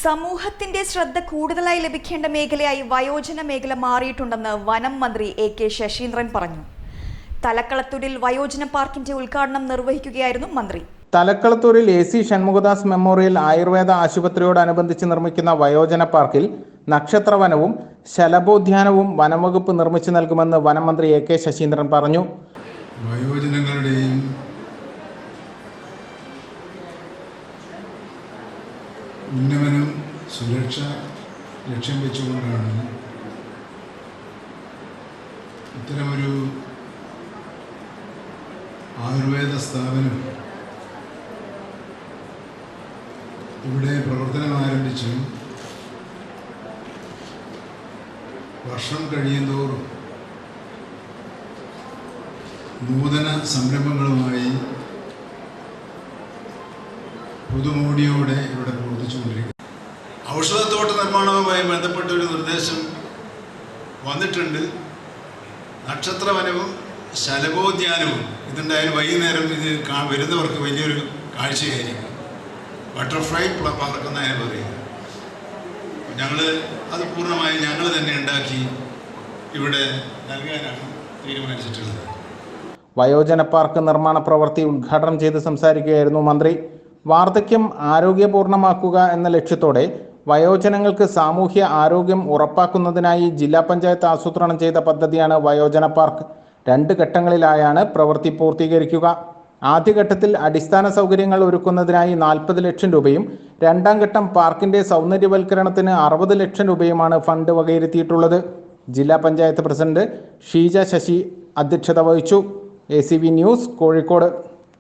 സമൂഹത്തിന്റെ ശ്രദ്ധ കൂടുതലായി ലഭിക്കേണ്ട മേഖലയായി വയോജന മേഖല മാറിയിട്ടുണ്ടെന്ന് വനം മന്ത്രി എ.കെ. ശശീന്ദ്രൻ പറഞ്ഞു. തലക്കളത്തൂരിൽ വയോജന പാർക്കിന്റെ ഉദ്ഘാടനം നിർവഹിക്കുകയായിരുന്നു മന്ത്രി. തലക്കളത്തൂരിൽ എ.സി. ഷൺമുഖദാസ് മെമ്മോറിയൽ ആയുർവേദ ആശുപത്രിയോടനുബന്ധിച്ച് നിർമ്മിക്കുന്ന വയോജന പാർക്കിൽ നക്ഷത്രവനവും ശലഭോദ്യാനവും വനംവകുപ്പ് നിർമ്മിച്ചു നൽകുമെന്ന് വനം മന്ത്രി എ.കെ. ശശീന്ദ്രൻ പറഞ്ഞു. വയോജനങ്ങളുടെയും ഉന്നമനം സുരക്ഷ ലക്ഷ്യം വെച്ചുകൊണ്ടാണ് ഇത്തരമൊരു ആയുർവേദ സ്ഥാപനം ഇവിടെ പ്രവർത്തനം ആരംഭിച്ചു. വർഷം കഴിയുന്തോറും നൂതന സംരംഭങ്ങളുമായി പുതുമോടിയോടെ ഇവിടെ പ്രവർത്തിച്ചുകൊണ്ടിരിക്കുന്നു. ഔഷധത്തോട്ട നിർമ്മാണവുമായി ബന്ധപ്പെട്ട ഒരു നിർദ്ദേശം വന്നിട്ടുണ്ട്. നക്ഷത്രവനവും ശലഭോദ്യാനവും ഇതുണ്ടായാലും വൈകുന്നേരം ഇത് വരുന്നവർക്ക് വലിയൊരു കാഴ്ചയായിരിക്കും. ബട്ടർഫ്ലൈ പറക്കുന്നതിനെ പറയും. ഞങ്ങൾ അത് പൂർണ്ണമായി ഞങ്ങൾ തന്നെ ഉണ്ടാക്കി ഇവിടെ നൽകാനാണ് തീരുമാനിച്ചിട്ടുള്ളത്. വയോജന പാർക്ക് നിർമ്മാണ പ്രവൃത്തി ഉദ്ഘാടനം ചെയ്ത് സംസാരിക്കുകയായിരുന്നു മന്ത്രി. വാർദ്ധക്യം ആരോഗ്യപൂർണ്ണമാക്കുക എന്ന ലക്ഷ്യത്തോടെ വയോജനങ്ങൾക്ക് സാമൂഹ്യ ആരോഗ്യം ഉറപ്പാക്കുന്നതിനായി ജില്ലാ പഞ്ചായത്ത് ആസൂത്രണം ചെയ്ത പദ്ധതിയാണ് വയോജന പാർക്ക്. 2 ഘട്ടങ്ങളിലായാണ് പ്രവൃത്തി പൂർത്തീകരിക്കുക. ആദ്യഘട്ടത്തിൽ അടിസ്ഥാന സൗകര്യങ്ങൾ ഒരുക്കുന്നതിനായി 40 ലക്ഷം രൂപയും 2ാം ഘട്ടം പാർക്കിന്റെ സൗന്ദര്യവൽക്കരണത്തിന് 60 ലക്ഷം രൂപയുമാണ് ഫണ്ട് വകയിരുത്തിയിട്ടുള്ളത്. ജില്ലാ പഞ്ചായത്ത് പ്രസിഡന്റ് ഷീജ ശശി അധ്യക്ഷത വഹിച്ചു. ACV news, Kozhikode.